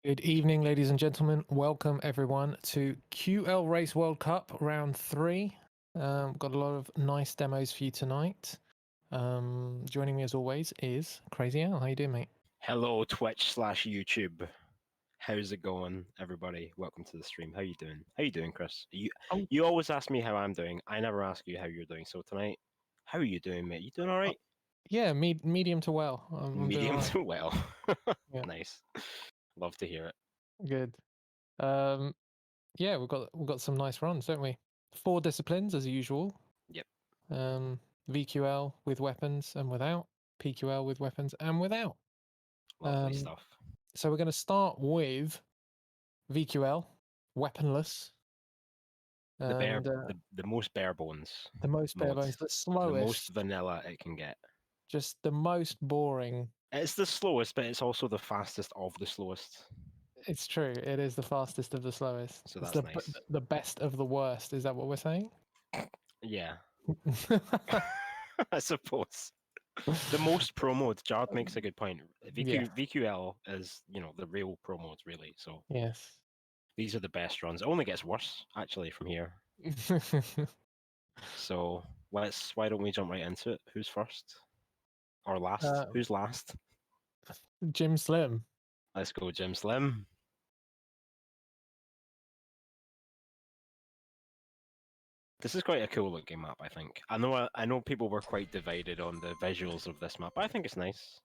Good evening, ladies and gentlemen. Welcome everyone to QLRace World Cup Round 3. Got a lot of nice demos for you tonight. Joining me as always is Crazy Al. How you doing, mate? Hello, Twitch/YouTube. How's it going, everybody? Welcome to the stream. How you doing? How you doing, Chris? You always ask me how I'm doing. I never ask you how you're doing. So tonight, how are you doing, mate? You doing all right? Yeah, medium to well. I'm doing Medium all right. to well. Yeah. Nice. Love to hear it. Good. Yeah, we've got some nice runs, don't we? 4 disciplines as usual. Yep. VQL with weapons and without. PQL with weapons and without. Lovely stuff. So we're going to start with VQL, weaponless. The most bare bones. The most bare bones, the slowest. The most vanilla it can get. Just the most boring. It's the slowest, but it's also the fastest of the slowest. It's true. It is the fastest of the slowest. So it's that's nice. The best of the worst. Is that what we're saying? Yeah. I suppose. The most pro mode. Jard makes a good point. VQL is, the real pro modes, really. So yes, these are the best runs. It only gets worse, actually, from here. So why don't we jump right into it? Who's first? Or last? Who's last? Jim Slim. Let's go, Jim Slim. This is quite a cool looking map, I think. I know people were quite divided on the visuals of this map, but I think it's nice.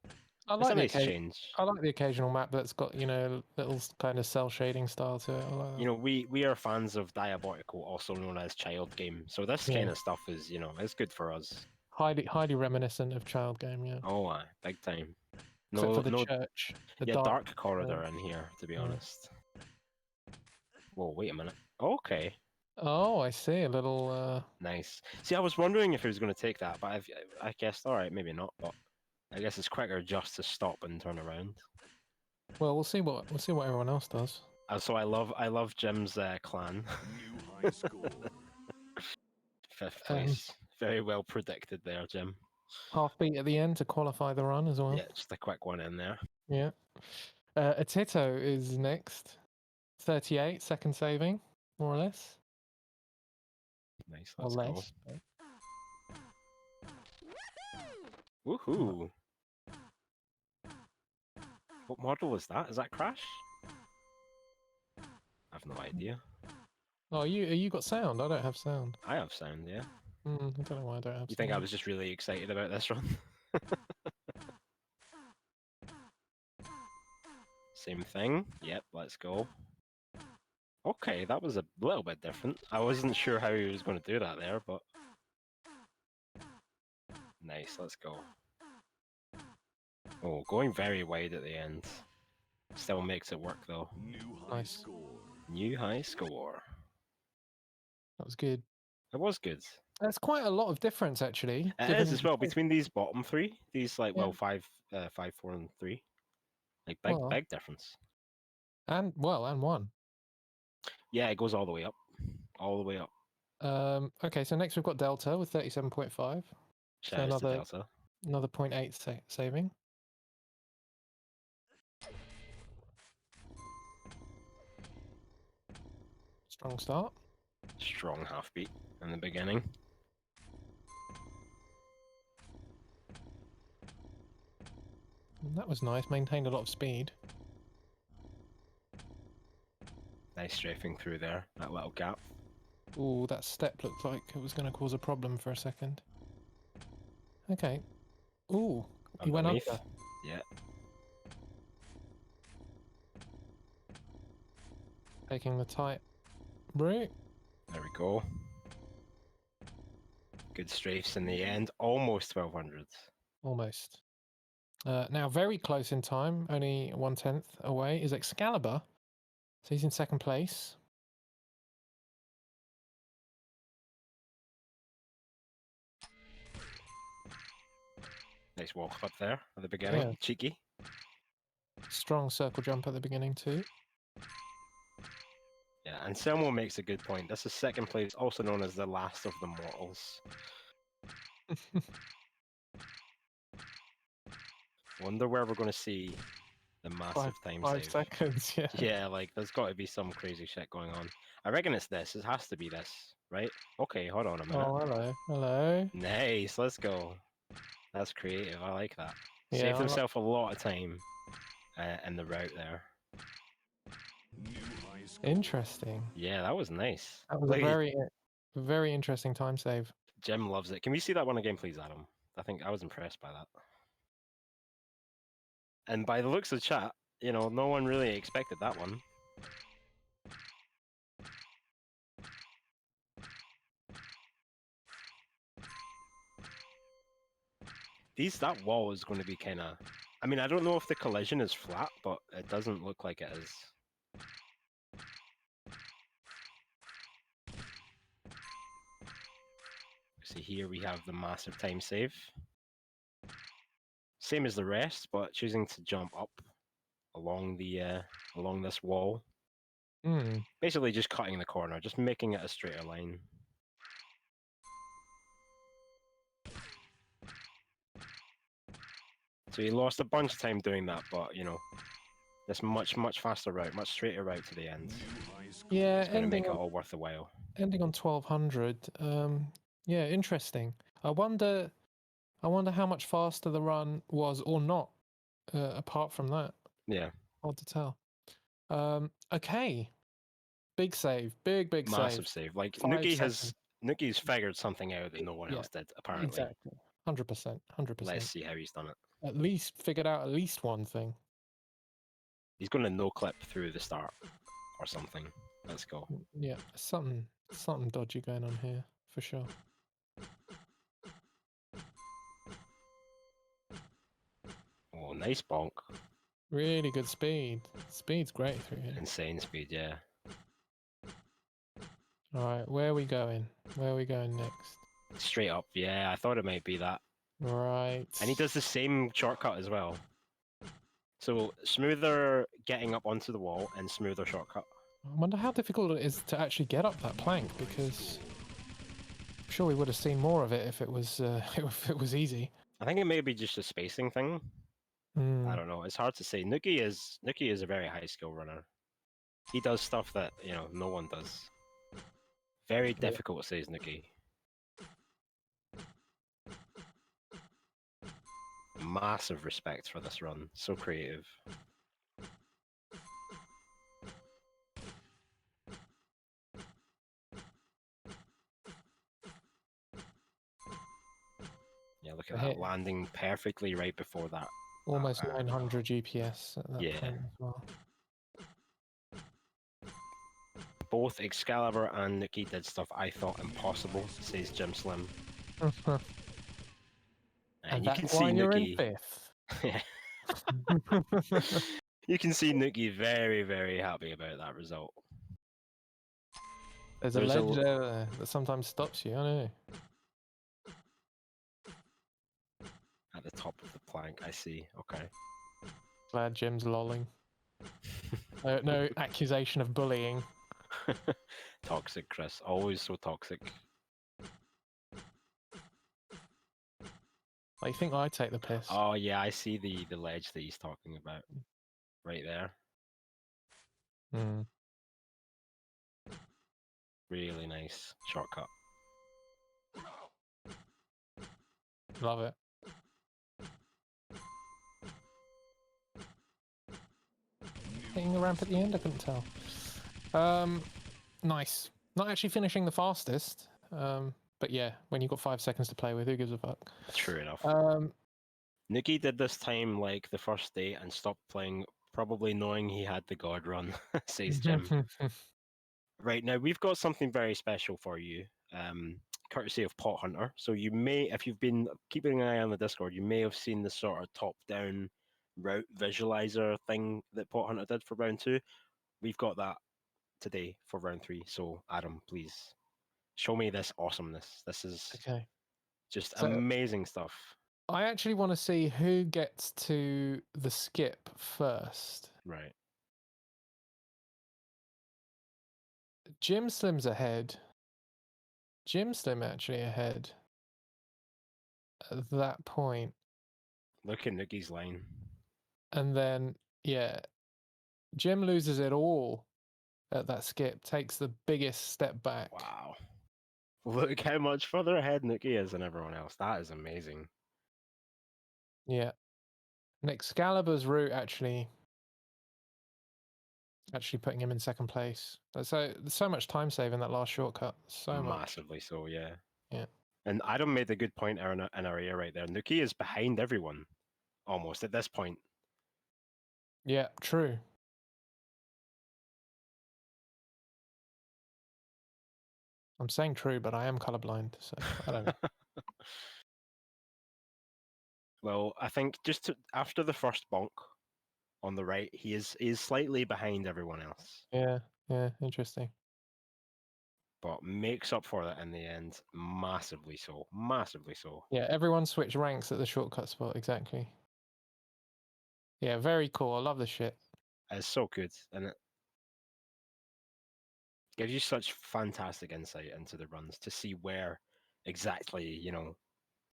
I It's like a nice change. I like the occasional map that's got, little kind of cell shading style to it. We are fans of Diabolical, also known as Child Game. So this kind of stuff is, it's good for us. Highly reminiscent of Child Game, yeah. Oh, big time. Except for the church. The dark corridor in here, to be honest. Whoa, wait a minute. Okay. Oh, I see. A little. Nice. See, I was wondering if he was going to take that, but I guessed, all right, maybe not. But I guess it's quicker just to stop and turn around. Well, we'll see what everyone else does. So I love Jim's clan. New high score. 5th place. Very well predicted there, Jim. Half beat at the end to qualify the run as well. Yeah, just a quick one in there. Yeah. Atito is next. 38, second saving, more or less. Nice, let's go. But... Woohoo! What model was that? Is that Crash? I have no idea. Oh, you got sound? I don't have sound. I have sound, yeah. I don't know why I don't have sound. You think I was just really excited about this run? Same thing. Yep, let's go. Okay, that was a little bit different. I wasn't sure how he was going to do that there, but... Nice, let's go. Oh, going very wide at the end. Still makes it work, though. New high score. New high score. That was good. It was good. There's quite a lot of difference, actually. It is as well, between these bottom three. These, 5, 4, and 3. Like, big difference. And 1. Yeah, it goes all the way up. All the way up. Okay, so next we've got Delta with 37.5. So another 0.8 saving. Strong start. Strong half beat in the beginning. That was nice. Maintained a lot of speed. Nice strafing through there. That little gap. Ooh, that step looked like it was going to cause a problem for a second. Okay. Ooh, he went under. Yeah. Taking the tight route. There we go. Good strafes in the end. Almost 1200. Almost. Now, very close in time, only 1/10 away, is Excalibur. So he's in second place. Nice walk up there at the beginning. Yeah. Cheeky. Strong circle jump at the beginning too. Yeah, and Selmo makes a good point. This is second place, also known as the last of the mortals. Wonder where we're going to see the massive time 5 save. seconds. Yeah. Yeah, like there's got to be some crazy shit going on. I reckon it's this. It has to be this, right? Okay, hold on a minute. Oh, hello, hello. Nice, let's go. That's creative. I like that. Yeah, Saved I like- himself a lot of time in the route there. New high score. Interesting. Yeah, that was nice. That was Look, a very interesting time save. Jim loves it. Can we see that one again, please, Adam? I think I was impressed by that. And by the looks of chat, you know, no one really expected that one. That wall is going to be kind of. I mean, I don't know if the collision is flat, but it doesn't look like it is. See here we have the massive time save. Same as the rest, but choosing to jump up along the along this wall. Hmm. Basically just cutting the corner, just making it a straighter line. So he lost a bunch of time doing that, but you know, this much faster route, much straighter route to the end. New high score. Yeah, It's going to make ending it on, all worth the while. ending on 1200. Yeah, interesting. I wonder how much faster the run was or not. Apart from that, Yeah, hard to tell. Okay, big save, big massive save. save. Like 5 seconds. Nuki's figured something out that no one Yeah, else did, apparently. exactly. 100%, 100%. Let's see how he's done it. At least figured out at least one thing. He's going to no clip through the start or something. Let's go. Yeah, something dodgy going on here for sure. Oh, nice bonk. Really good speed. Speed's great through here. Insane speed, yeah. All right, where are we going? Where are we going next? Straight up, yeah. I thought it might be that. Right. And he does the same shortcut as well. So smoother getting up onto the wall and smoother shortcut. I wonder how difficult it is to actually get up that plank, because I'm sure we would have seen more of it if it was if it was easy. I think it may be just a spacing thing. I don't know. It's hard to say. Nuki is a very high skill runner. He does stuff that, you know, no one does. Very difficult, says Nuki. Massive respect for this run. So creative. Yeah, look at that, landing perfectly right before that. Almost 900 GPS at that point as well. Both Excalibur and Nuki did stuff I thought impossible, says Jim Slim. And you can that's see why you're in Nuki. 5th. You can see Nuki very, very happy about that result. There's a ledge there that sometimes stops you, I know. At the top of the plank, I see. Okay. Glad Jim's lolling. No accusation of bullying. Toxic, Chris. Always so toxic. I think I take the piss. Oh yeah, I see the ledge that he's talking about. Right there. Really nice shortcut. Love it. Hitting the ramp at the end, I couldn't tell. Nice. Not actually finishing the fastest. But yeah, when you've got 5 seconds to play with, who gives a fuck? True enough. Nuki did this time like the first day and stopped playing, probably knowing he had the God run, says Jim. Right, now we've got something very special for you, courtesy of Pot Hunter. So you may, if you've been keeping an eye on the Discord, you may have seen the sort of top-down route visualizer thing that Pot Hunter did for round 2. We've got that today for round 3. So Adam, please show me this awesomeness. This is just amazing stuff. I actually want to see who gets to the skip first. Right. Jim Slim's ahead. Jim Slim actually ahead at that point. Look at Nuki's line. And then yeah, Jim loses it all at that skip, takes the biggest step back. Wow. Look how much further ahead Nuki is than everyone else. That is amazing. Yeah. And Excalibur's route actually putting him in second place. So much time save in that last shortcut. So much. Massively so, yeah. Yeah. And Adam made a good point in our ear right there. Nuki is behind everyone, almost, at this point. Yeah, true. I'm saying true, but I am colorblind, so I don't know. Well, I think just after the first bonk on the right, he is slightly behind everyone else, Yeah, interesting. but makes up for that in the end, massively so. Massively so. Yeah, everyone switched ranks at the shortcut spot, exactly. Yeah, very cool. I love this shit. It's so good, and it gives you such fantastic insight into the runs to see where exactly,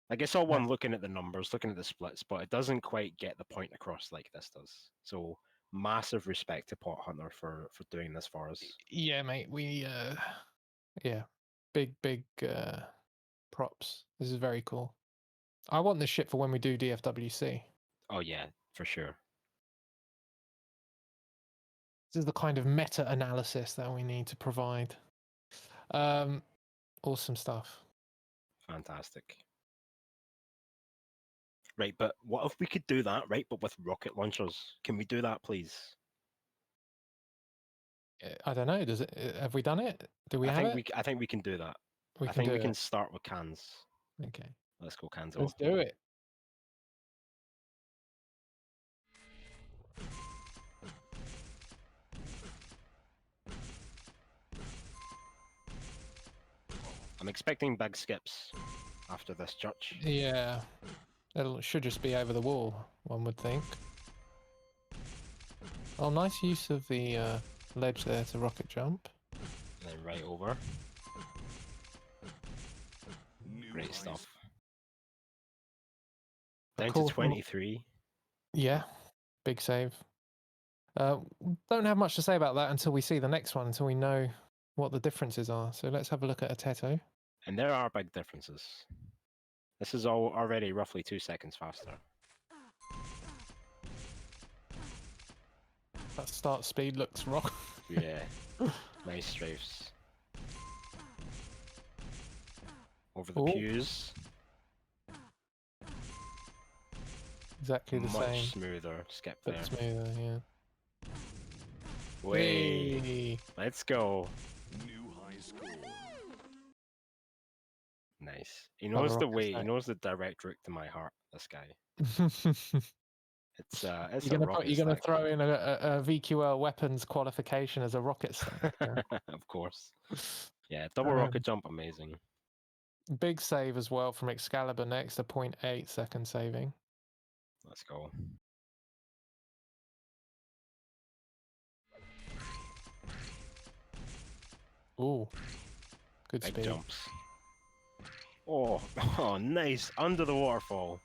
like it's all one looking at the numbers, looking at the splits, but it doesn't quite get the point across like this does. So massive respect to Pot Hunter for doing this for us. Yeah, mate. Yeah, big props. This is very cool. I want this shit for when we do DFWC. Oh yeah, for sure. This is the kind of meta analysis that we need to provide. Awesome stuff. Fantastic. Right, but what if we could do that, right, but with rocket launchers? Can we do that, please? I don't know. Does it? Have we done it? Do we I have think it? I think we can do that. We I can think do we can it. start with cans. Okay. Let's go Kanzo. Let's do it. I'm expecting big skips after this church. Yeah. It should just be over the wall, one would think. Oh, nice use of the ledge there to rocket jump. And then right over. Great stuff. Down to 23. Yeah, big save. Don't have much to say about that until we see the next one, until we know what the differences are. So let's have a look at Ateto. And there are big differences. This is already roughly 2 seconds faster. That start speed looks rock. Yeah. Nice strafes. Over the pews. Exactly the same. Much smoother skip Bit there. smoother, yeah. Way. Hey. Let's go. New high score. Nice. He knows the rocket way. He stack. knows the direct route to my heart. This guy. It's you're a rocket gonna stack. throw in a VQL weapons qualification as a rocket stack. Yeah. Of course. Yeah, double rocket jump, amazing. Big save as well from Excalibur next, a 0.8 second saving. Let's go. Ooh, good Big speed. jumps. Oh, oh, nice. Under the waterfall.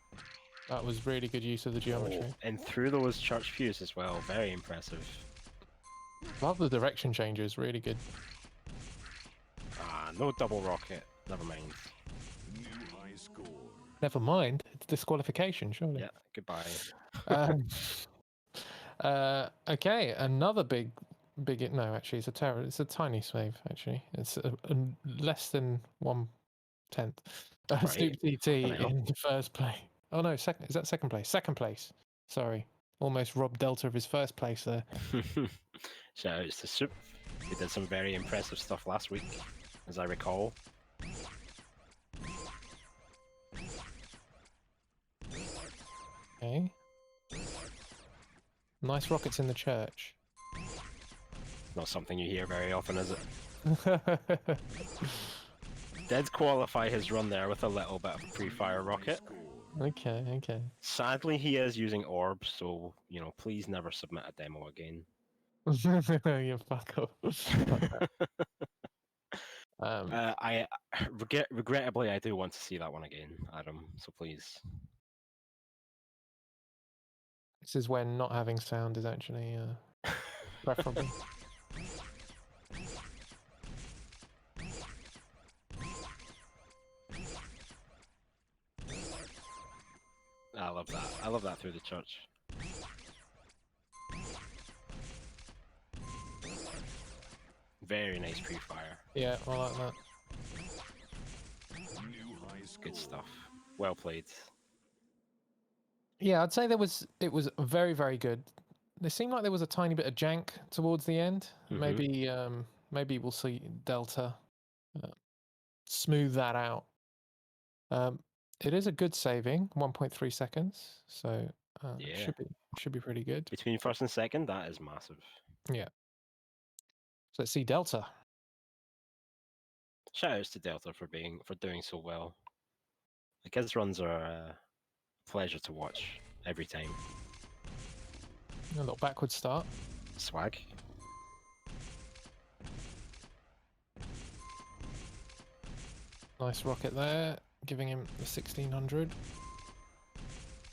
That was really good use of the geometry. Oh, and through those church pews as well. Very impressive. Love the direction changes, really good. Ah, no double rocket. Never mind. New high score. Never mind, it's disqualification, surely. Yeah, goodbye. Okay, another big. No, actually, it's a tiny save. Actually, it's less than 1/10. Right. Snoop TT hell. in the first place. Oh no, second. Is that second place? Second place. Sorry, almost robbed Delta of his first place there. Shout outs to Soup. He did some very impressive stuff last week, as I recall. Okay. Nice rockets in the church. Not something you hear very often, is it? Did qualify his run there with a little bit of a pre-fire rocket. Okay. Sadly, he is using orbs, so, please never submit a demo again. You fuck off. Regrettably, I do want to see that one again, Adam, so please. This is when not having sound is actually preferable. I love that. I love that through the church. Very nice pre-fire. Yeah, I like that. New high score. Good stuff. Well played. Yeah, I'd say it was very, very good. There seemed like there was a tiny bit of jank towards the end. Mhm. Maybe we'll see Delta smooth that out. It is a good saving, 1.3 seconds, so Yeah. should be pretty good. Between first and second, that is massive. Yeah. So let's see Delta. Shout outs to Delta for doing so well. Like his runs are a pleasure to watch every time. A little backward start. Swag. Nice rocket there, giving him the 1600.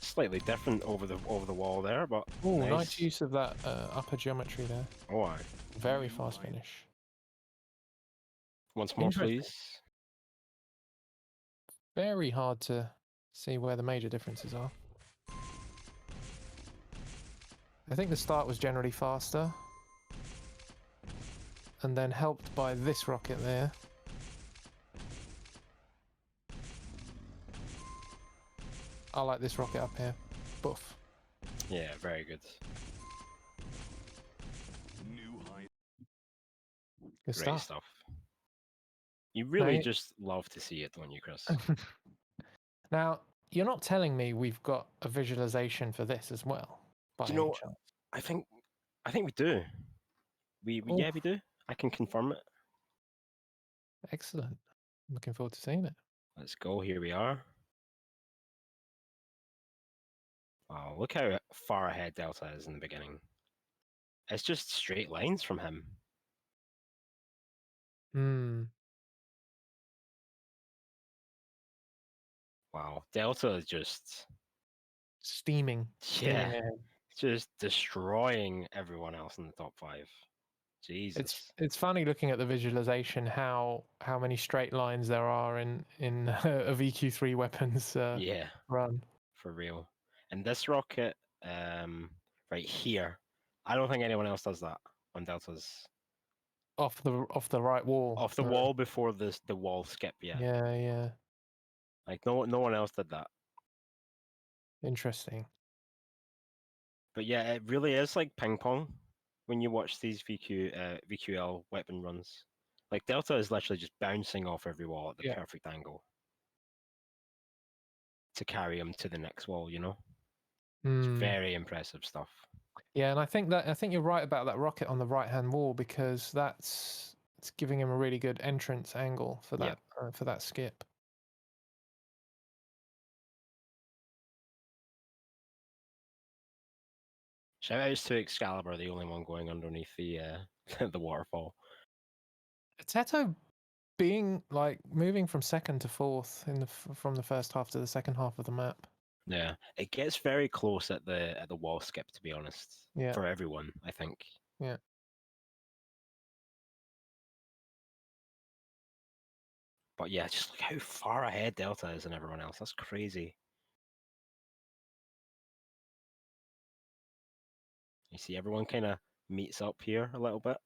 Slightly different over the wall there, but Oh, nice. nice use of that upper geometry there. Oh, aye. Very fast finish. Once more, Interesting. please. Very hard to see where the major differences are. I think the start was generally faster, and then helped by this rocket there. I like this rocket up here. Boof. Yeah, very good. New high. Good Great stuff. stuff. You really Right. just love to see it, don't you, Chris? Now, you're not telling me we've got a visualization for this as well, by Do you any know? chance? I think we do. Yeah, we do. I can confirm it. Excellent. Looking forward to seeing it. Let's go. Here we are. Wow, look how far ahead Delta is in the beginning. It's just straight lines from him. Hmm. Wow, Delta is just Steaming ahead. just destroying everyone else in the top 5. Jesus. It's funny looking at the visualization how many straight lines there are in a VQ3 weapons Yeah, run. for real. And this rocket, right here, I don't think anyone else does that on Deltas. Off the right wall. Off the wall before the wall skip, yeah. Yeah. Like no one else did that. Interesting. But yeah, it really is like ping pong when you watch these VQL weapon runs. Like Delta is literally just bouncing off every wall at the Yeah. perfect angle to carry him to the next wall, you know? It's very impressive stuff. Yeah, and I think you're right about that rocket on the right-hand wall, because it's giving him a really good entrance angle for that for that skip. Shout outs to Excalibur, the only one going underneath the the waterfall. Teto being like moving from second to fourth from the first half to the second half of the map. Yeah, it gets very close at the wall skip, to be honest. Yeah. For everyone, I think. Yeah. But yeah, just look how far ahead Delta is than everyone else. That's crazy. You see, everyone kind of meets up here a little bit.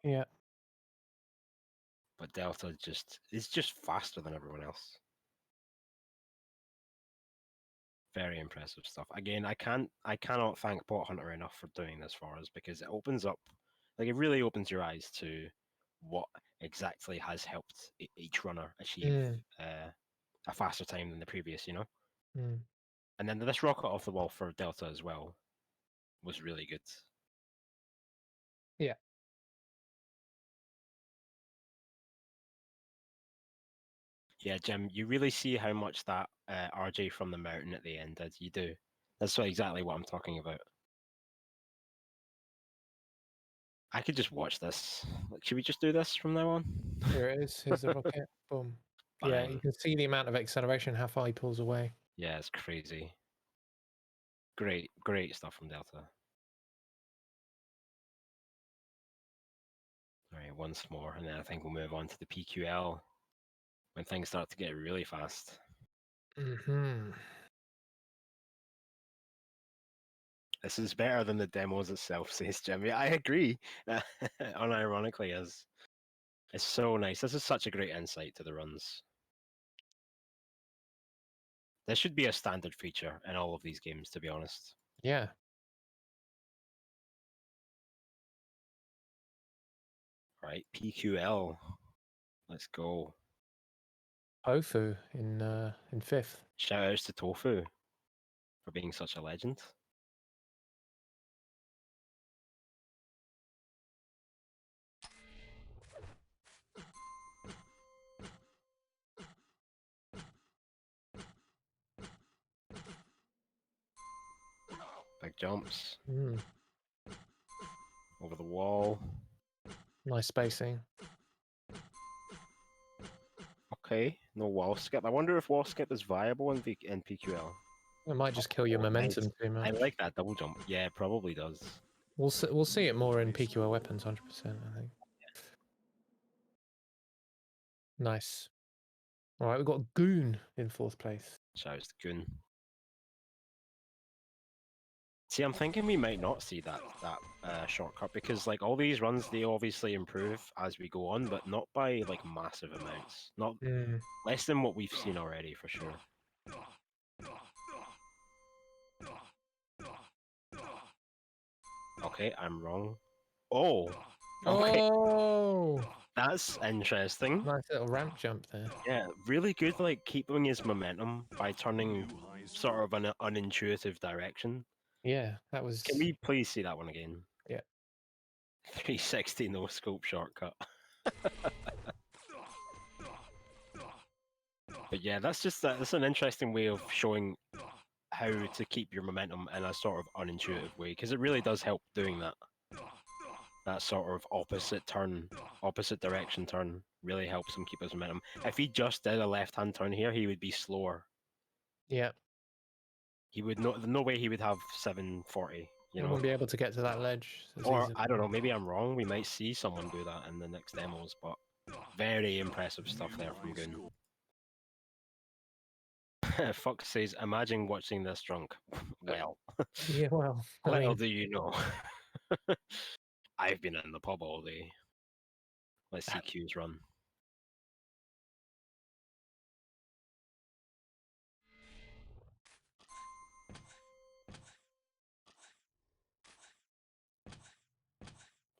Yeah. But Delta is just faster than everyone else. Very impressive stuff. Again, I cannot thank Bot Hunter enough for doing this for us, because it opens up, like, it really opens your eyes to what exactly has helped each runner achieve a faster time than the previous, you know? And then this rocket off the wall for Delta as well was really good. Yeah. Yeah, Jim, you really see how much that RJ from the mountain at the end did. You do. That's exactly what I'm talking about. I could just watch this. Like, should we just do this from now on? Here it is. Here's the rocket. Boom. Yeah, you Bang. can see the amount of acceleration, how far he pulls away. Yeah, it's crazy. Great stuff from Delta. All right, once more, and then I think we'll move on to the PQL when things start to get really fast. Mm-hmm. This is better than the demos itself, says Jimmy. I agree. Unironically, as it's so nice. This is such a great insight to the runs. This should be a standard feature in all of these games, to be honest. Yeah. Right, PQL. Let's go. Tofu in 5th. Shout outs to Tofu for being such a legend. Big jumps Mm. over the wall. Nice spacing. Okay, no wall skip. I wonder if wall skip is viable in PQL. It might just kill your Oh, momentum nice. too much. I like that double jump. Yeah, it probably does. We'll see it more in PQL weapons, 100%. I think. Nice. All right, we've got Goon in 4th place. Shout outs to Goon. See, I'm thinking we might not see that shortcut because like all these runs, they obviously improve as we go on, but not by like massive amounts. Not Mm. less than what we've seen already for sure. Okay, I'm wrong. Oh, okay, Oh, that's interesting. nice little ramp jump there. Yeah, really good. Like keeping his momentum by turning sort of an unintuitive direction. Yeah, that was. Can we please see that one again? Yeah. 360 no scope shortcut. But yeah, that's an interesting way of showing how to keep your momentum in a sort of unintuitive way because it really does help doing that. That sort of opposite direction turn really helps him keep his momentum. If he just did a left-hand turn here, he would be slower. Yeah. He would no way he would have 740. You know, wouldn't be able to get to that ledge. As or easily. I don't know. Maybe I'm wrong. We might see someone do that in the next demos, but very impressive stuff there from Goon. Fuck says, imagine watching this drunk. Well, Yeah, well, I little mean, do you know. I've been in the pub all day. Let's see Q's run.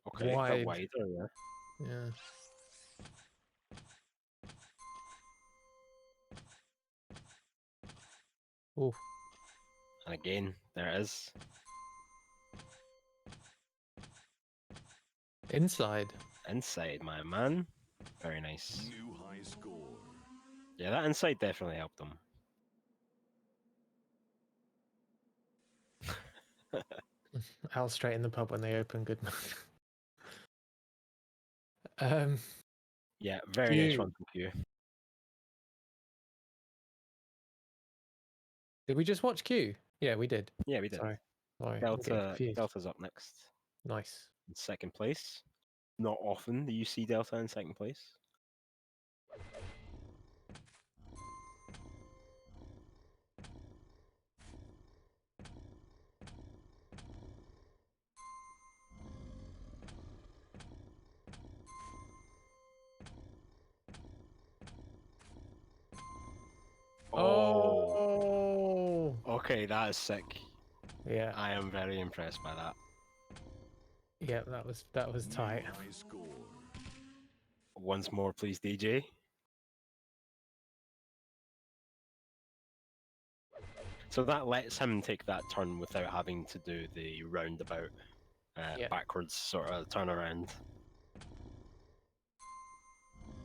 Okay, a bit wide. wider, yeah. Yeah. Oh, And again, there it is. inside. Inside, my man. Very nice. New high score. Yeah, that inside definitely helped him. Al straight in the pub when they open. Good. Yeah, very Q. nice run from Q. Did we just watch Q? Yeah, we did. Yeah, we did. Sorry, I'm getting confused. Delta's up next. Nice. In second place. Not often do you see Delta in second place. Oh. Okay, that is sick. Yeah. I am very impressed by that. Yeah, that was tight. New high score. Once more, please, DJ. So that lets him take that turn without having to do the roundabout, Yeah. backwards sort of turnaround.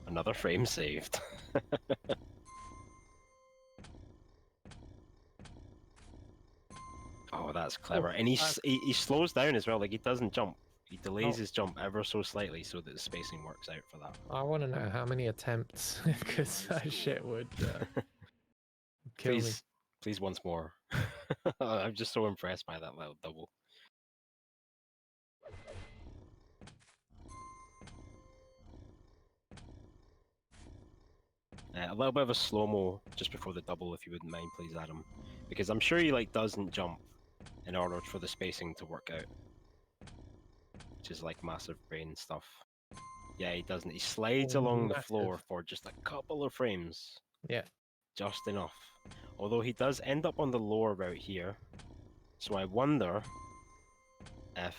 Another frame saved. Oh, that's clever. And he slows down as well. Like he doesn't jump. He delays his jump ever so slightly so that the spacing works out for that. I want to know how many attempts, because that shit would kill me. Please once more. I'm just so impressed by that little double. A little bit of a slow-mo just before the double, if you wouldn't mind, please, Adam. Because I'm sure he doesn't jump in order for the spacing to work out. Which is like massive brain stuff. Yeah, he doesn't. He slides along the floor Massive. for just a couple of frames. Yeah. Just enough. Although he does end up on the lower route here. So I wonder if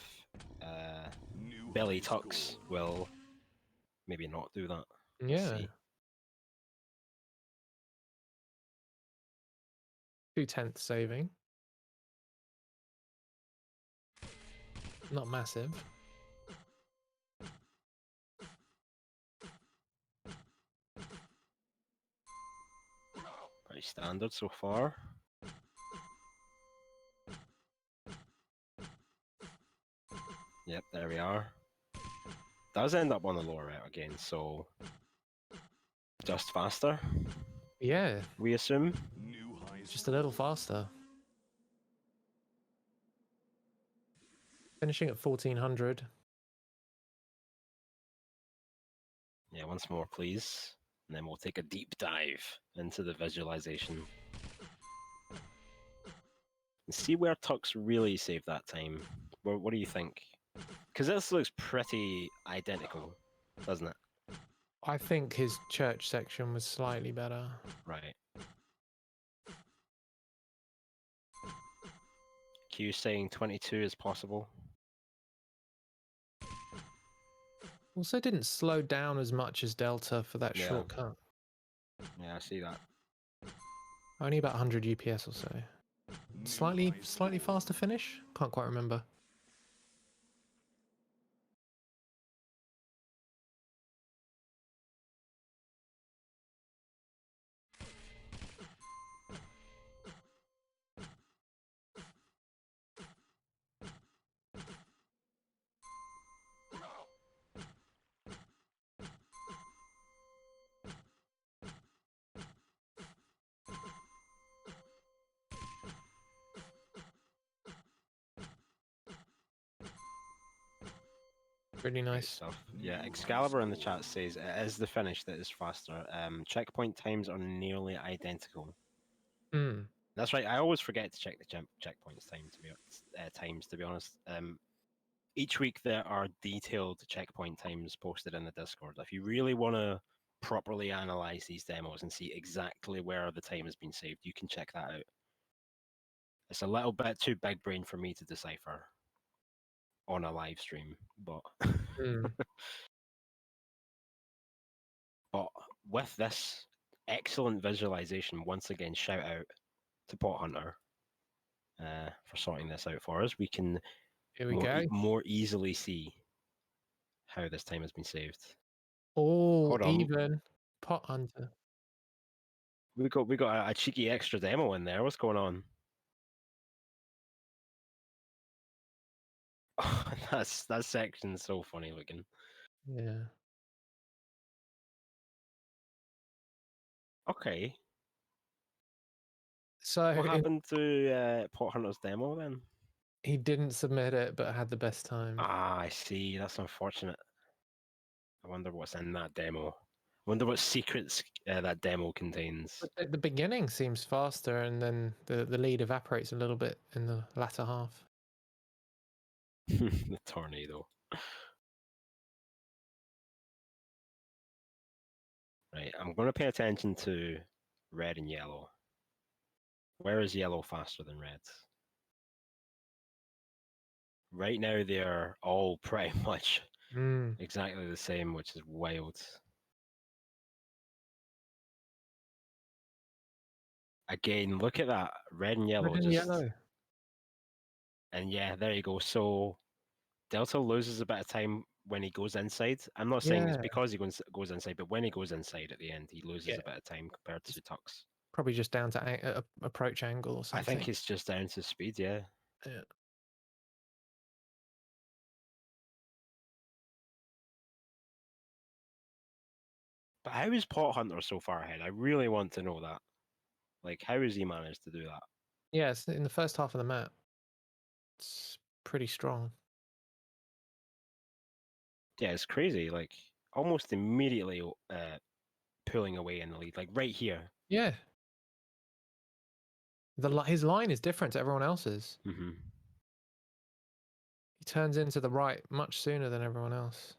New Belly high Tux score. will maybe not do that. Let's Yeah. see. 2/10 saving. Not massive. Pretty standard so far. Yep, there we are. Does end up on the lower route again, so just faster, Yeah. we assume. New high Just a little faster. Finishing at 1400. Yeah, once more, please. And then we'll take a deep dive into the visualization. And see where Tux really saved that time. What do you think? Because this looks pretty identical, doesn't it? I think his church section was slightly better. Right. Q saying 22 is possible. Also didn't slow down as much as Delta for that Yeah. shortcut. Yeah, I see that. Only about 100 UPS or so. Slightly faster finish? Can't quite remember. Really Great nice. stuff. Yeah, Excalibur in the chat says it is the finish that is faster. Checkpoint times are nearly identical. Mm. That's right. I always forget to check the checkpoints times. To be honest, each week there are detailed checkpoint times posted in the Discord. If you really want to properly analyze these demos and see exactly where the time has been saved, you can check that out. It's a little bit too big brain for me to decipher on a live stream, but Mm. but with this excellent visualization, once again, shout out to Pot Hunter for sorting this out for us. We can Here we go. more easily see how this time has been saved. All Hold on. even. Pot Hunter. We got a cheeky extra demo in there. What's going on? That section's so funny looking. Yeah. Okay. So What happened to Pot Hunter's demo then? he didn't submit it, but had the best time. Ah, I see. That's unfortunate. I wonder what's in that demo. I wonder what secrets that demo contains. But at the beginning seems faster, and then the lead evaporates a little bit in the latter half. The tornado. Right, I'm going to pay attention to red and yellow. Where is yellow faster than red? Right now, they're all pretty much Mm. exactly the same, which is wild. Again, look at that. Red and yellow. Red and yellow. And yeah, there you go. So Delta loses a bit of time when he goes inside. I'm not saying it's Yeah. because he goes inside, but when he goes inside at the end, he loses Yeah. a bit of time compared to Tux. Probably just down to approach angle or something. I think it's just down to speed, yeah. Yeah. But how is Pot Hunter so far ahead? I really want to know that. Like, how has he managed to do that? Yeah, it's in the first half of the map. It's pretty strong. Yeah, it's crazy. Like almost immediately pulling away in the lead, like right here. Yeah. His line is different to everyone else's. Mm-hmm. He turns into the right much sooner than everyone else.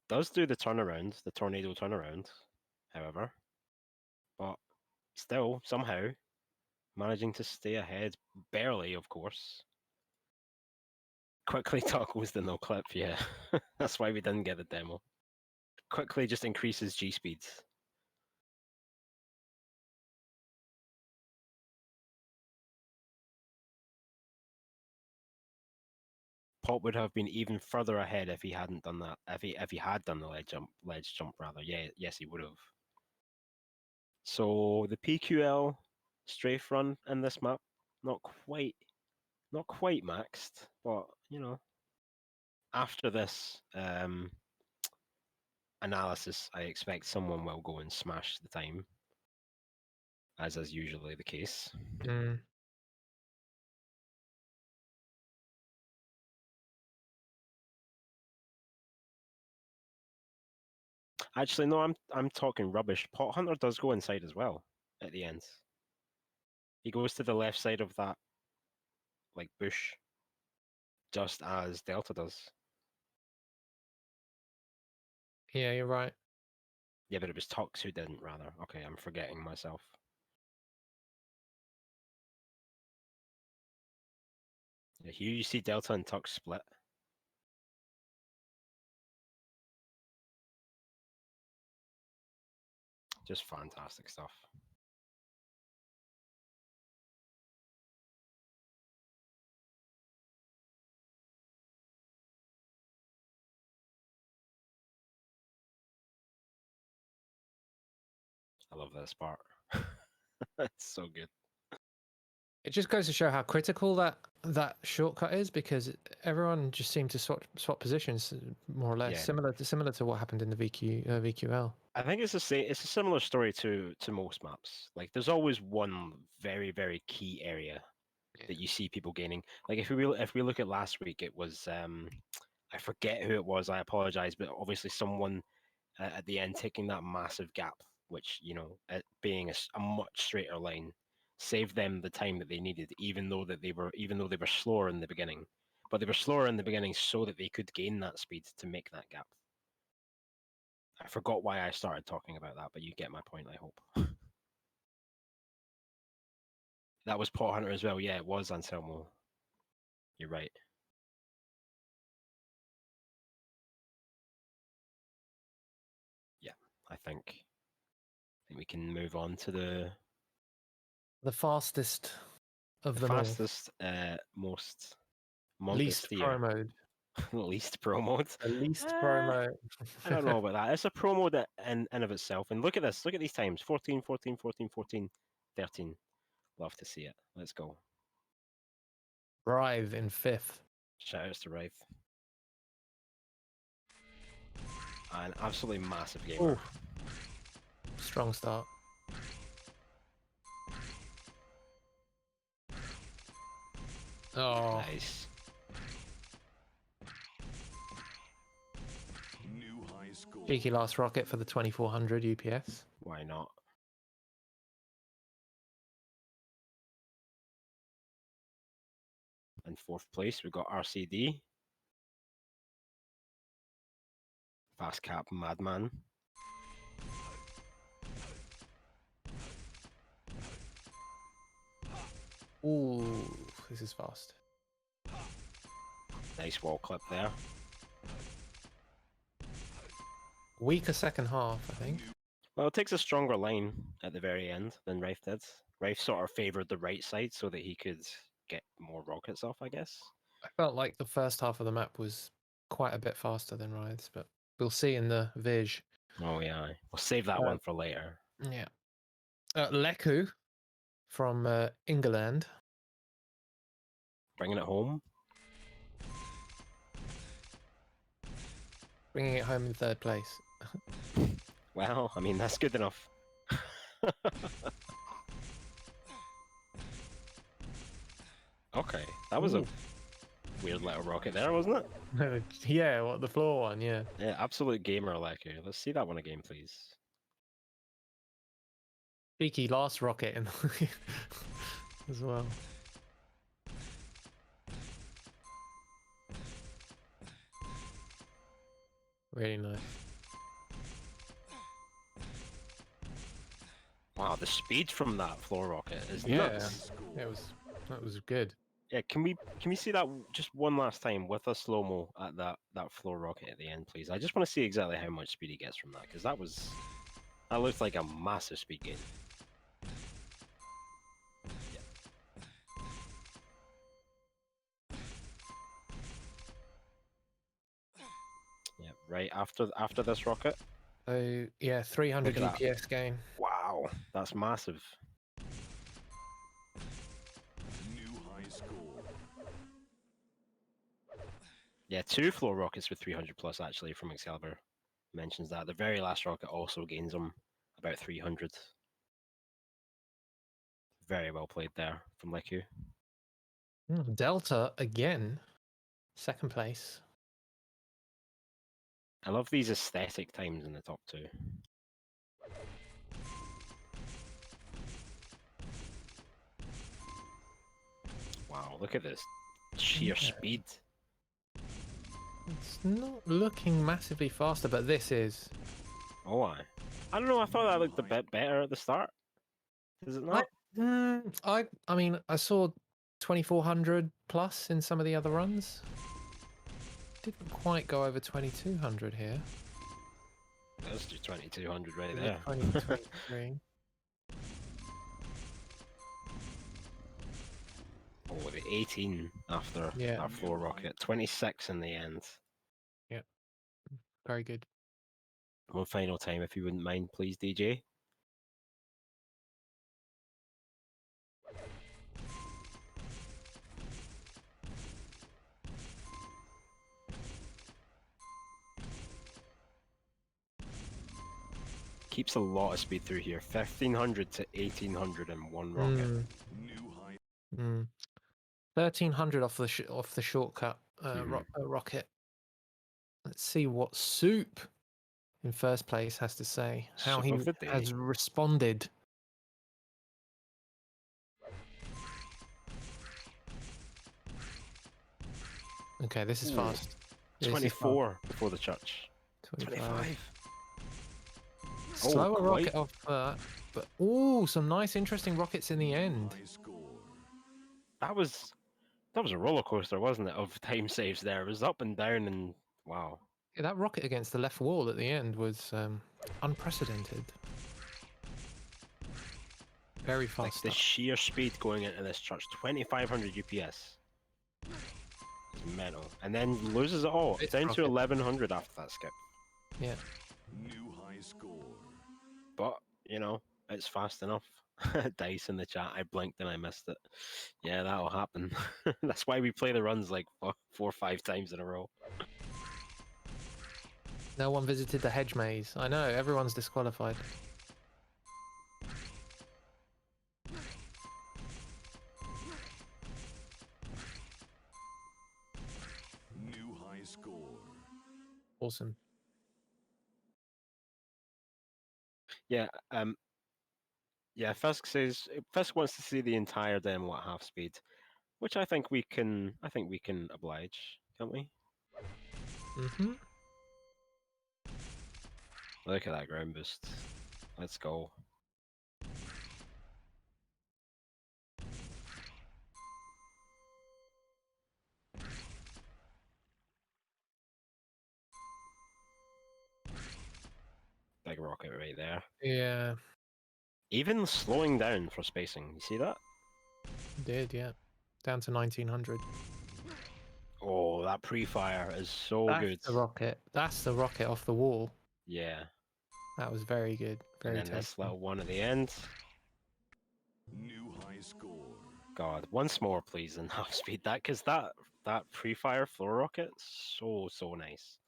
Does do the turnaround, the tornado turnaround, however, but still somehow managing to stay ahead, barely, of course. Quickly toggles the no clip, yeah. That's why we didn't get the demo. Quickly just increases G speeds. Pop would have been even further ahead if he hadn't done that. If he had done the ledge jump rather. Yeah, yes, he would have. So the PQL strafe run in this map, not quite maxed, but you know, after this analysis, I expect someone will go and smash the time, as is usually the case. Mm. Actually, no, I'm talking rubbish. Pot Hunter does go inside as well at the end. He goes to the left side of that like bush, just as Delta does. Yeah, you're right. Yeah, but it was Tux who didn't, rather. Okay, I'm forgetting myself. Yeah, here you see Delta and Tux split. Just fantastic stuff. I love this part. It's so good. It just goes to show how critical that shortcut is, because everyone just seemed to swap positions more or less, Yeah. similar to what happened in the VQL. I think it's a similar story to most maps. Like there's always one very very key area that you see people gaining. Like if we look at last week, it was I forget who it was. I apologize, but obviously someone at the end taking that massive gap, which you know, being a much straighter line, saved them the time that they needed, even though they were slower in the beginning. But they were slower in the beginning so that they could gain that speed to make that gap. I forgot why I started talking about that, but you get my point, I hope. That was Pot Hunter as well. Yeah, it was Anselmo. You're right. Yeah, I think we can move on to The fastest of the them all. fastest, most Least pro Montestia, mode. least pro mode. The least pro mode. I don't know about that. It's a pro mode in of itself. And look at this. Look at these times. 14, 14, 14, 14, 13. Love to see it. Let's go. Rive in 5th. Shout outs to Rife. An absolutely massive gamer. Ooh. Strong start. Oh, Nice. New high score. cheeky last rocket for the 2400 UPS. Why not? In 4th place, we got RCD. Fast Cap Madman. Ooh, this is fast. Nice wall clip there. Weaker second half, I think. Well, it takes a stronger line at the very end than Rife did. Rife sort of favoured the right side so that he could get more rockets off, I guess. I felt like the first half of the map was quite a bit faster than Ride's, but we'll see in the Vij. Oh yeah, we'll save that one for later. Yeah. Leku from England. Bringing it home. Bringing it home in 3rd place. Well, I mean, that's good enough. Okay, that was a weird little rocket there, wasn't it? Yeah, what the floor one? Yeah. Yeah, absolute gamer like you. Let's see that one again, please. Cheeky last rocket in as well. Really nice. Wow, the speed from that floor rocket is Yeah, nuts. that was good. Yeah, can we see that just one last time with a slow mo at that floor rocket at the end, please? I just want to see exactly how much speed he gets from that because that looked like a massive speed gain. Yeah, right after this rocket. So yeah, 300 Look at that. GPS gain. Wow, that's massive. New high score. Yeah, 2 floor rockets with 300 plus actually from Excalibur mentions that. The very last rocket also gains him about 300. Very well played there from Leku. Delta again, second place. I love these aesthetic times in the top 2. Wow, look at this sheer Yeah. speed. It's not looking massively faster, but this is. Oh, I don't know. I thought that looked a bit better at the start. Does it not? I mean, I saw 2400 plus in some of the other runs. Didn't quite go over 2200 here. Let's do 2200 right Is it there. 2023? Oh, the 18 after Yeah. that floor rocket. 26 in the end. Very good. One final time, if you wouldn't mind, please, DJ. Keeps a lot of speed through here. 1500 to 1800 in one rocket. New high. 1300 off the shortcut rocket. Let's see what Soup in first place has to say. How Soup he of the day. has responded. Okay, this is Ooh, fast. This is 24 before the church. 25. 25. Slower quite. rocket off that, but some nice, interesting rockets in the end. High score. That was a roller coaster, wasn't it? Of time saves there. It was up and down, and wow. Yeah, that rocket against the left wall at the end was unprecedented. Very fast. Like the sheer speed going into this church, 2500 UPS. It's mental. And then loses it all. It's Down to rocket. 1100 after that skip. Yeah. New high score. But, you know, it's fast enough. Dice in the chat. I blinked and I missed it. Yeah, that'll happen. That's why we play the runs like 4 or 5 times in a row. No one visited the hedge maze. I know, everyone's disqualified. New high score. Awesome. Yeah, yeah, Fisk wants to see the entire demo at half speed, which I think we can oblige, can't we? Mm-hmm. Look at that ground boost. Let's go. Big rocket right there. Yeah, Even slowing down for spacing. You see that? did, yeah. Down to 1900. Oh, that pre-fire is so That's good. the rocket. That's the rocket off the wall. Yeah. That was very good. Very And then this tasty. little one at the end. New high score. God, once more, please, in half speed. Because that pre-fire floor rocket, so nice.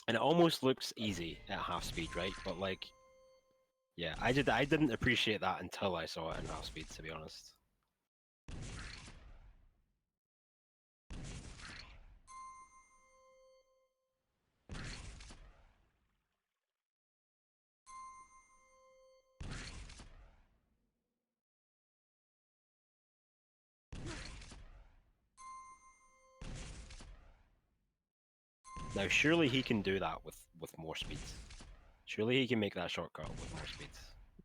And it almost looks easy at half speed, right? But like, yeah, I didn't appreciate that until I saw it in half speed, to be honest. Now, surely he can do that with more speeds. Surely he can make that shortcut with more speeds.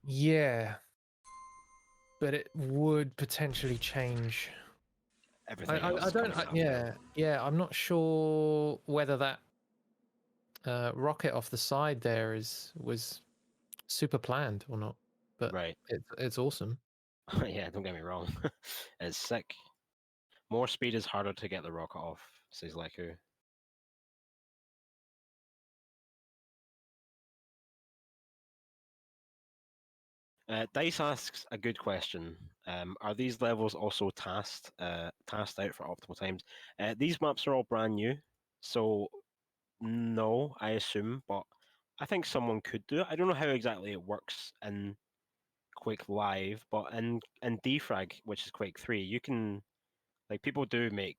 Yeah, but it would potentially change. Everything I else don't. coming after. Yeah. I'm not sure whether that rocket off the side there was super planned or not, but Right. it's awesome. Yeah, don't get me wrong. It's sick. More speed is harder to get the rocket off, says Leku. Dice asks a good question. Are these levels also tasked out for optimal times? These maps are all brand new, so no, I assume, but I think someone could do it. I don't know how exactly it works in Quake Live, but in Defrag, which is Quake 3, you can like people do make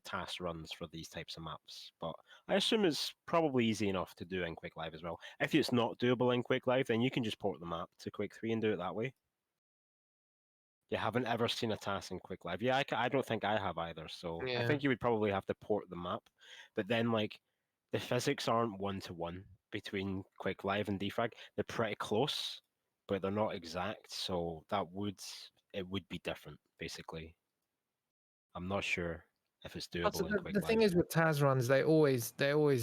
task runs for these types of maps, but I assume it's probably easy enough to do in Quake Live as well. If it's not doable in Quake Live, then you can just port the map to Quake 3 and do it that way. You haven't ever seen a task in Quake Live? Yeah, I don't think I have either. So I Yeah. think you would probably have to port the map, but then like the physics aren't one-to-one between Quake Live and Defrag. They're pretty close, but they're not exact. So it would be different basically. I'm not sure if it's But doable in Quake the Live. thing is with Taz runs, they always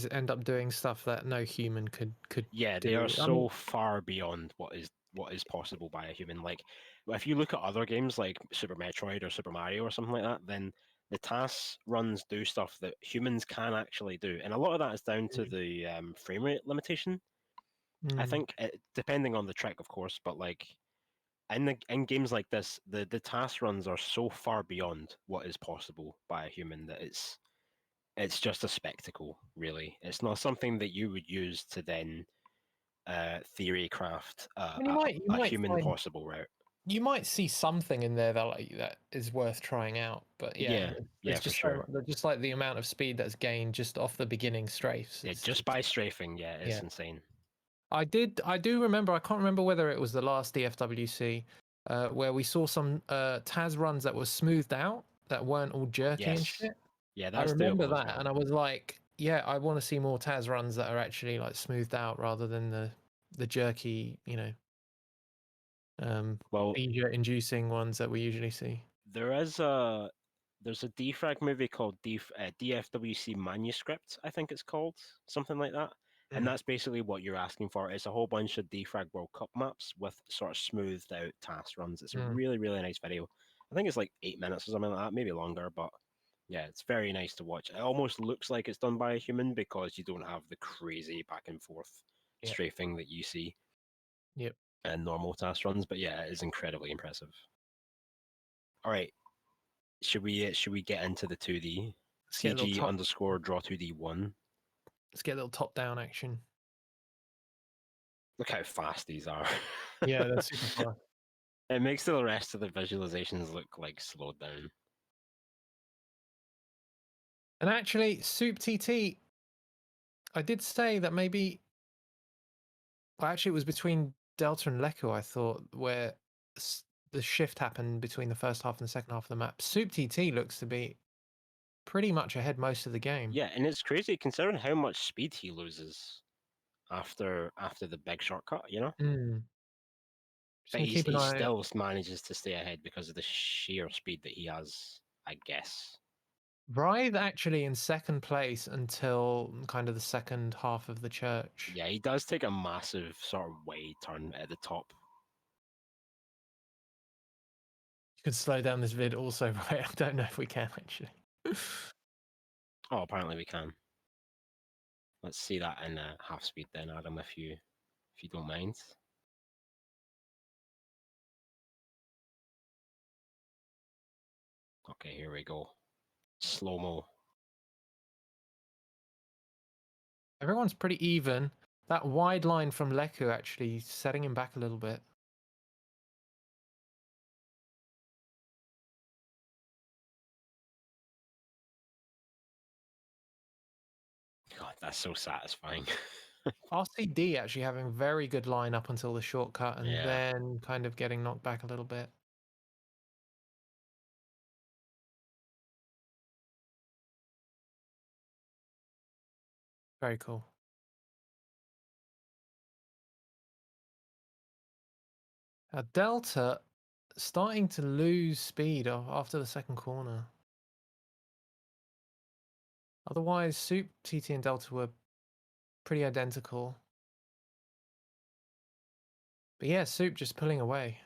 end up doing stuff that no human could Yeah, they do. are I mean, so far beyond what is possible by a human. Like, if you look at other games like Super Metroid or Super Mario or something like that, then the task runs do stuff that humans can actually do, and a lot of that is down to the frame rate limitation. I think, depending on the trick, of course, but like in games like this, the task runs are so far beyond what is possible by a human that it's just a spectacle, really. It's not something that you would use to then theory craft I mean, you a might human find possible route. you might see something in there that that is worth trying out. But yeah, Yeah, it's for just sure. just like the amount of speed that's gained just off the beginning strafes. Yeah, just by strafing, yeah, it's insane. I do remember. I can't remember whether it was the last DFWC where we saw some Taz runs that were smoothed out that weren't all jerky and Yes. shit. Yeah, I that's remember doable as that, well. and I was like, yeah, I want to see more Taz runs that are actually like smoothed out rather than the jerky, Well, seizure-inducing ones that we usually see. there's a defrag movie called DFWC Manuscript, I think it's called, something like that. And that's basically what you're asking for. It's a whole bunch of defrag World Cup maps with sort of smoothed out task runs. It's a really, really nice video. I think it's like 8 minutes or something like that, maybe longer, but yeah, it's very nice to watch. It almost looks like it's done by a human because you don't have the crazy back and forth strafing that you see in normal task runs. But yeah, it is incredibly impressive. All right, should we get into the 2D? CG underscore draw 2D1. Let's get a little top-down action. Look how fast these are. Yeah, that's super fast. It makes the rest of the visualizations look like slowed down. And actually, Soup TT, I did say that maybe. Well, actually, it was between Delta and Leku, I thought, where the shift happened between the first half and the second half of the map. Soup TT looks to be pretty much ahead most of the game. Yeah, and it's crazy considering how much speed he loses after the big shortcut, you know? But Just keep an he eye. still manages to stay ahead because of the sheer speed that he has, I guess. Writhe actually in second place until kind of the second half of the church. Yeah, he does take a massive sort of wide turn at the top. You can slow down this vid also, right? I don't know if we can actually. Oh, apparently we can. Let's see that in half speed then, Adam, if you don't mind. Okay, here we go. Slow-mo. Everyone's pretty even. That wide line from Leku actually setting him back a little bit. That's so satisfying. RCD actually having very good line up until the shortcut and Yeah. then kind of getting knocked back a little bit. Very cool. Delta starting to lose speed after the second corner. Otherwise, Soup, TT, and Delta were pretty identical. But yeah, Soup just pulling away.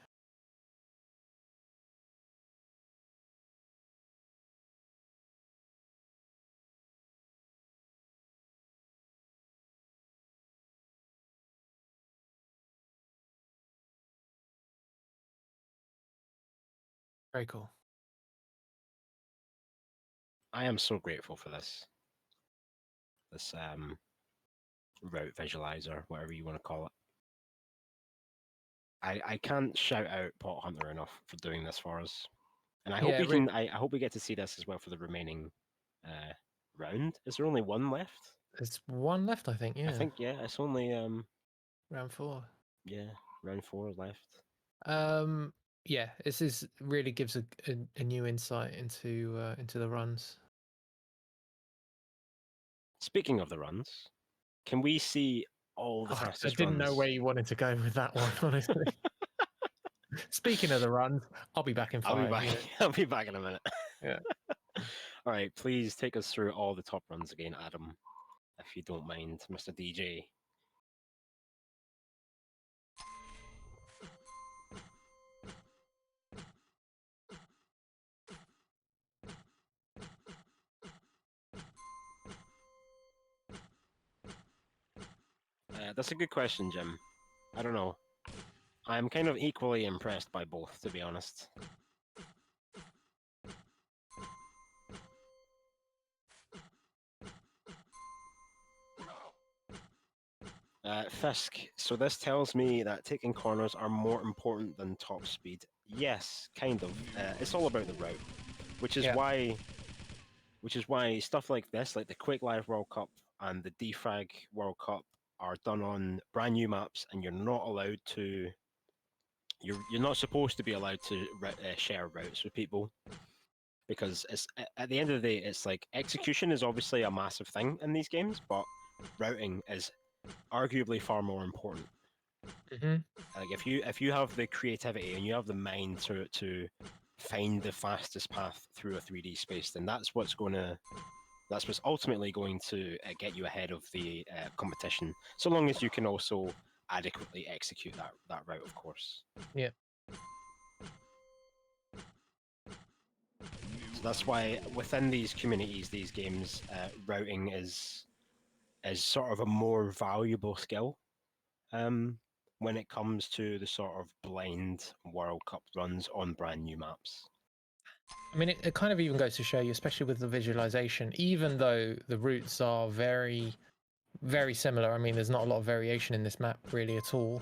Very cool. I am so grateful for this. This route visualizer, whatever you want to call it. I can't shout out Pot Hunter enough for doing this for us, and I hope we can. I hope we get to see this as well for the remaining round. Is there only one left? There's one left, I think. Yeah. I think it's only round 4. Yeah, round 4 left. Yeah, this really gives a new insight into the runs. Speaking of the runs, can we see all the fastest runs? I didn't know where you wanted to go with that one, honestly. Speaking of the runs, I'll be back in 5. I'll be back. Yeah. I'll be back in a minute. Yeah. All right, please take us through all the top runs again, Adam, if you don't mind, Mr. DJ. That's a good question, Jim. I don't know. I'm kind of equally impressed by both, to be honest. Fisk, so this tells me that taking corners are more important than top speed. Yes, kind of. It's all about the route, which is why stuff like this, like the Quick Live World Cup and the Defrag World Cup, are done on brand new maps, and you're not allowed to. You're not supposed to be allowed to share routes with people, because it's at the end of the day, it's like execution is obviously a massive thing in these games, but routing is arguably far more important. Like if you have the creativity and you have the mind to find the fastest path through a 3D space, then that's what's ultimately going to get you ahead of the competition. So long as you can also adequately execute that route, of course. Yeah. So that's why within these communities, these games, routing is sort of a more valuable skill when it comes to the sort of blind World Cup runs on brand new maps. I mean, it kind of even goes to show you, especially with the visualization, even though the routes are very, very similar. I mean, there's not a lot of variation in this map really at all.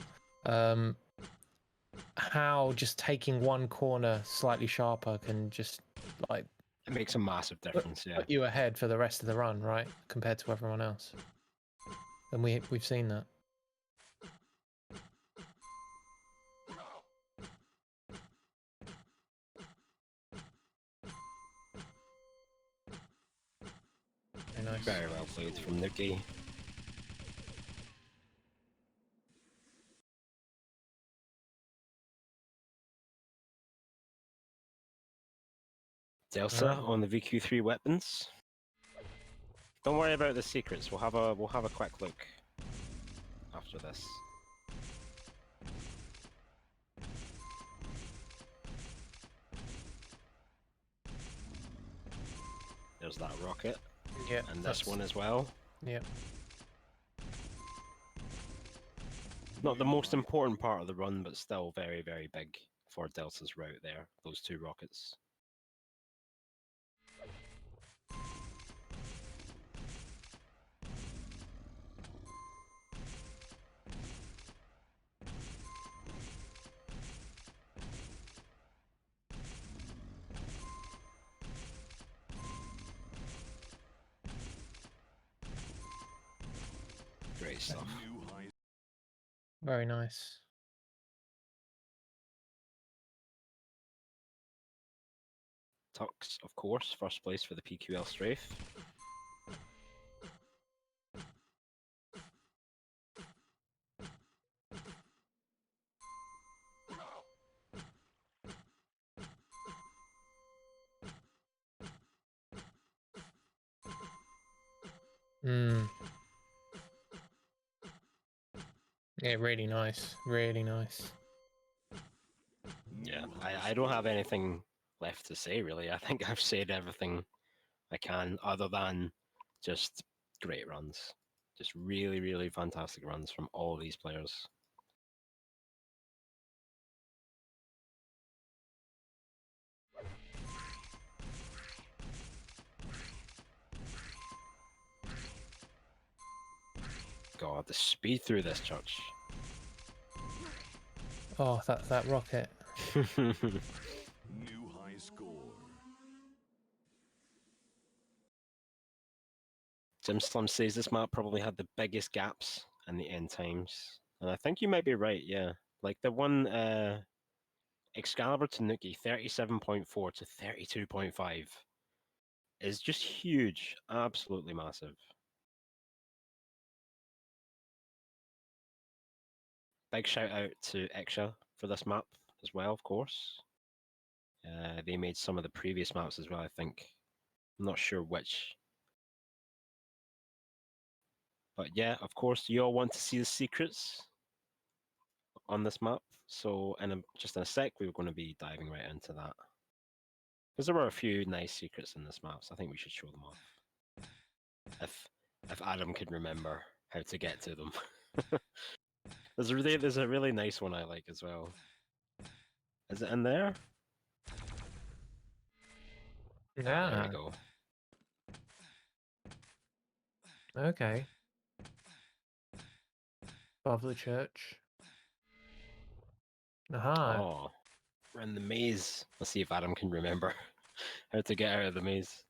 How just taking one corner slightly sharper can just like it makes a massive difference. Put you ahead for the rest of the run, right, compared to everyone else. And we've seen that. Very nice. Very well played from Nuki. Delta on the VQ3 weapons. Don't worry about the secrets. We'll have a quick look after this. There's that rocket. Yeah. And this one as well. Yeah. Not the most important part of the run, but still very, very big for Delta's route there. Those 2 rockets. stuff. New high Very nice. Tux, of course, first place for the PQL strafe. Mm. Yeah, really nice. Really nice. Yeah, I don't have anything left to say, really. I think I've said everything I can, other than just great runs. Just really, really fantastic runs from all these players. God, the speed through this church. Oh, that rocket. new high score. Jim Slim says this map probably had the biggest gaps in the end times. And I think you might be right, yeah. Like the one Excalibur to Nuki, 37.4 to 32.5 is just huge. Absolutely massive. Big shout out to Iksha for this map as well, of course. They made some of the previous maps as well, I think. I'm not sure which. But yeah, of course, you all want to see the secrets on this map. So just in a sec, we're going to be diving right into that. Because there were a few nice secrets in this map, so I think we should show them off. If Adam can remember how to get to them. There's a really nice one I like as well. Is it in there? Ah, there we Yeah. go. Okay. Above the church. Aha. Oh, we're in the maze. Let's see if Adam can remember how to get out of the maze.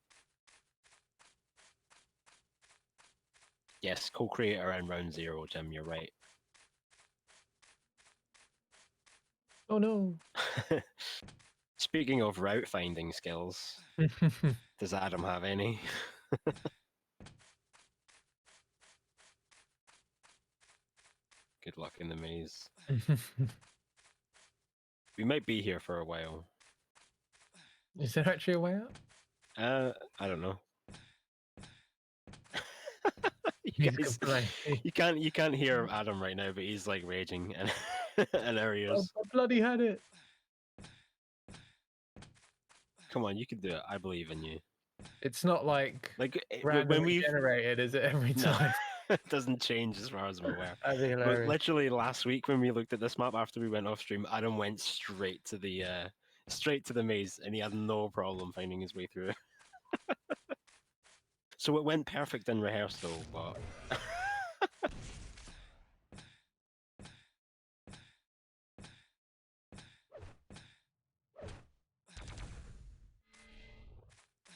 Yes, co-creator in round 0, Jim, you're right. Oh no. Speaking of route finding skills, does Adam have any? Good luck in the maze. We might be here for a while. Is there actually a way out? I don't know. you He's guys, complaining. you can't hear Adam right now, but he's like raging in, in our Oh, ears. I bloody had it. Come on, you can do it. I believe in you. It's not like Like when randomly we generated, is it, every no, time? it doesn't change as far as I'm aware. That'd be But hilarious. literally last week when we looked at this map after we went off stream, Adam went straight to the maze, and he had no problem finding his way through. So it went perfect in rehearsal, but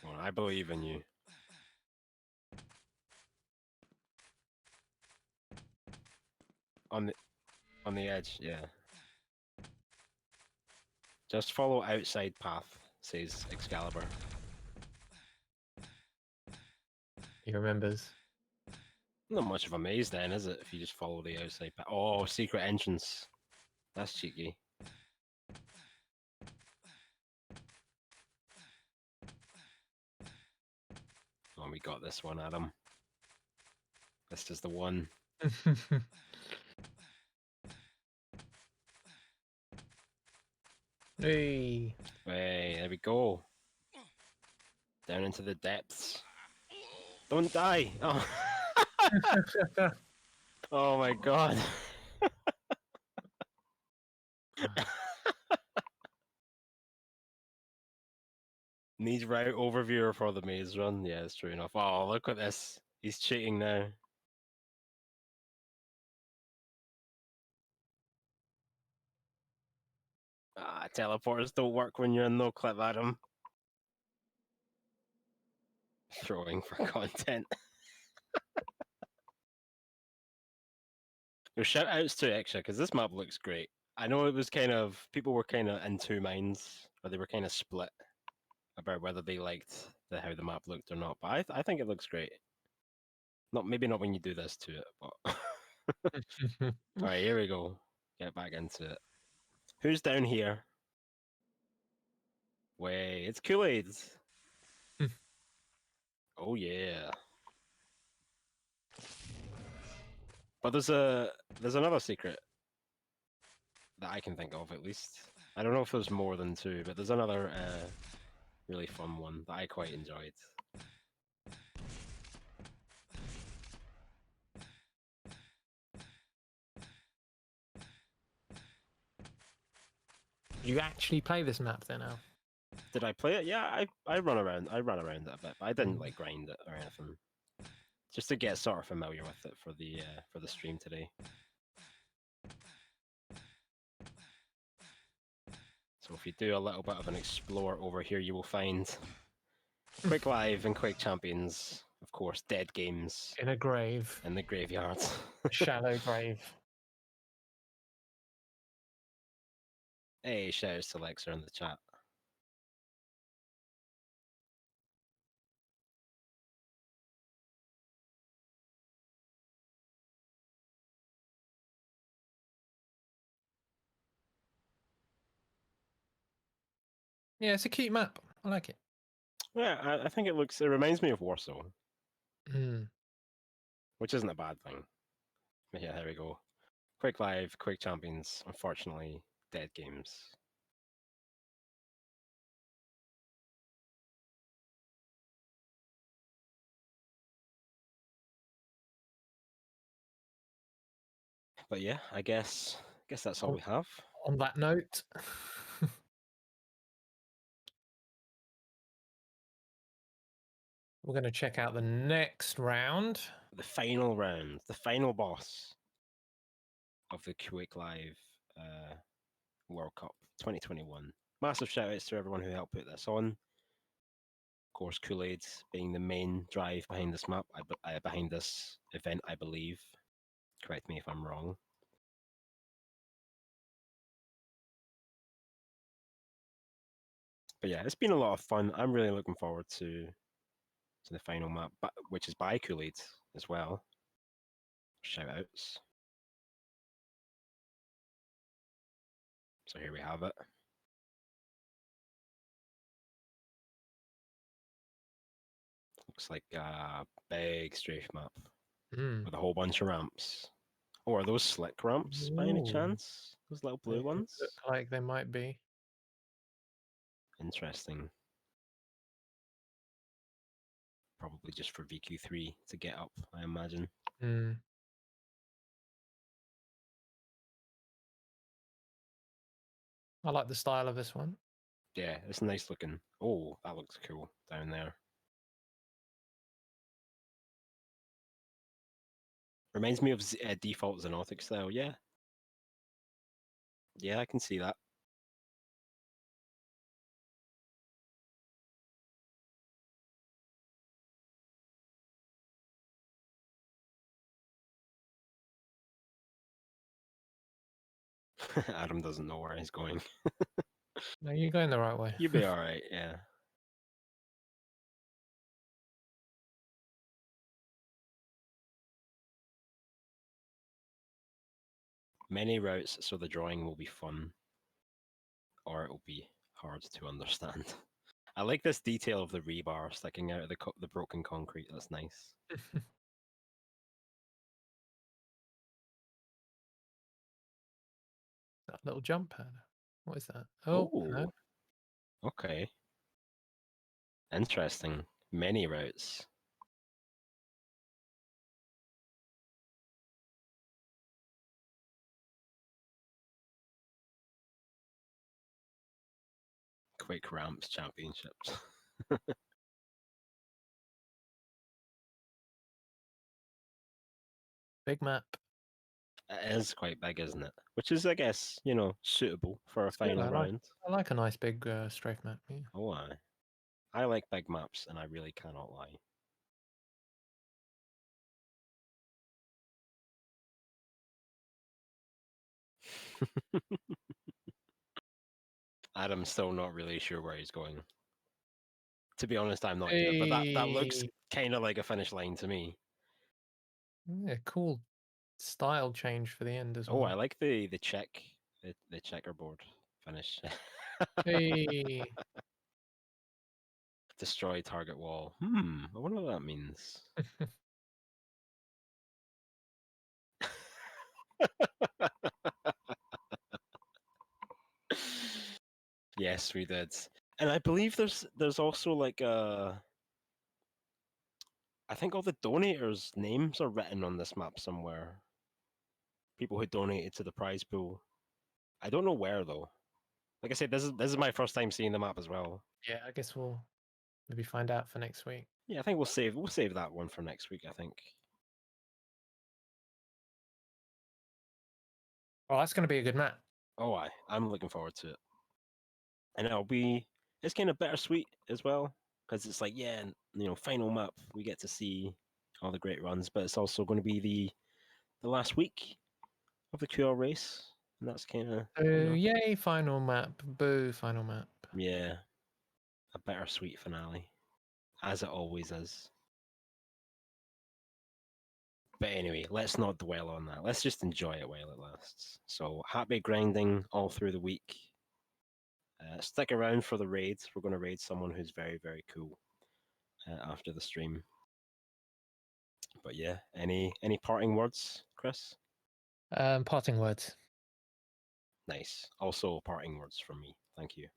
well, I believe in you. On the edge, yeah. Just follow outside path, says Excalibur. He remembers. Not much of a maze then, is it? If you just follow the outside path. Oh, secret entrance. That's cheeky. Oh, we got this one, Adam. This is the one. Hey. Hey, there we go. Down into the depths. Don't die! Oh, oh my god. Needs route overviewer for the maze run. Yeah, it's true enough. Oh, look at this. He's cheating now. Ah, teleporters don't work when you're in no clip, Adam. Throwing for content. Shout outs to Extra because this map looks great. I know it was kind of people were kind of in two minds, or they were kind of split about whether they liked how the map looked or not. But I think it looks great. Maybe not when you do this to it, but all right, here we go. Get back into it. Who's down here? Wait, it's Kool-Aid. Oh yeah. But there's another secret that I can think of at least. I don't know if there's more than two, but there's another really fun one that I quite enjoyed. You actually play this map then, Al? Did I play it? Yeah, I ran around it a bit, but I didn't Mm. like grind it or anything. Just to get sort of familiar with it for the stream today. So if you do a little bit of an explore over here, you will find Quick Live and Quick Champions, of course, dead games In a grave. in the graveyard. A shallow grave. Hey, shout outs to Lexa in the chat. Yeah, it's a cute map. I like it. Yeah, I think it reminds me of Warsaw, Mm. which isn't a bad thing. But yeah, there we go. Quick Live, Quick Champions, unfortunately, dead games. But yeah, I guess that's all we have. On that note, we're going to check out the next round. The final round, the final boss of the Quick Live World Cup 2021. Massive shout outs to everyone who helped put this on. Of course, Kool-Aid being the main drive behind this map, behind this event, I believe. Correct me if I'm wrong. But yeah, it's been a lot of fun. I'm really looking forward to the final map, which is by Kool-Aid as well. Shout outs. So here we have it. Looks like a big strafe map with a whole bunch of ramps. Or are those slick ramps by any Ooh. chance? Those little blue They ones? look like they might be. Interesting. Probably just for VQ3 to get up, I imagine. Mm. I like the style of this one. Yeah, it's nice looking. Oh, that looks cool down there. Reminds me of default Xenotic style, yeah. Yeah, I can see that. Adam doesn't know where he's going. No, you're going the right way. You'll be alright, yeah. Many routes, so the drawing will be fun. Or it will be hard to understand. I like this detail of the rebar sticking out of the broken concrete. That's nice. That little jump pad. What is that? Oh, no. Okay. Interesting. Many routes. Quick Ramps Championships. Big map. It is quite big, isn't it? Which is, I guess, suitable for a It's good. final round. I like a nice big strafe map. Yeah. Oh, I like big maps, and I really cannot lie. Adam's still not really sure where he's going. To be honest, I'm not either, but that looks Hey. kind of like a finish line to me. Yeah, cool style change for the end as Oh, well. I like the the checkerboard finish. Hey. Destroy target wall. I wonder what that means. Yes, we did. And I believe there's also like I think all the donators' names are written on this map somewhere. People who donated to the prize pool. I don't know where though. Like I said, this is my first time seeing the map as well. Yeah, I guess we'll maybe find out for next week. Yeah, I think we'll save that one for next week, I think. Oh, that's going to be a good map. Oh, I'm looking forward to it. And it's kind of bittersweet as well because it's like, yeah, final map we get to see all the great runs, but it's also going to be the last week of the QL race, and that's kind of Yay, final map. Boo, final map. yeah, a bittersweet finale, as it always is. But anyway, let's not dwell on that. Let's just enjoy it while it lasts. So happy grinding all through the week. Stick around for the raids. We're going to raid someone who's very, very cool after the stream. But yeah, any parting words, Chris? Parting words. Nice. Also parting words from me. Thank you.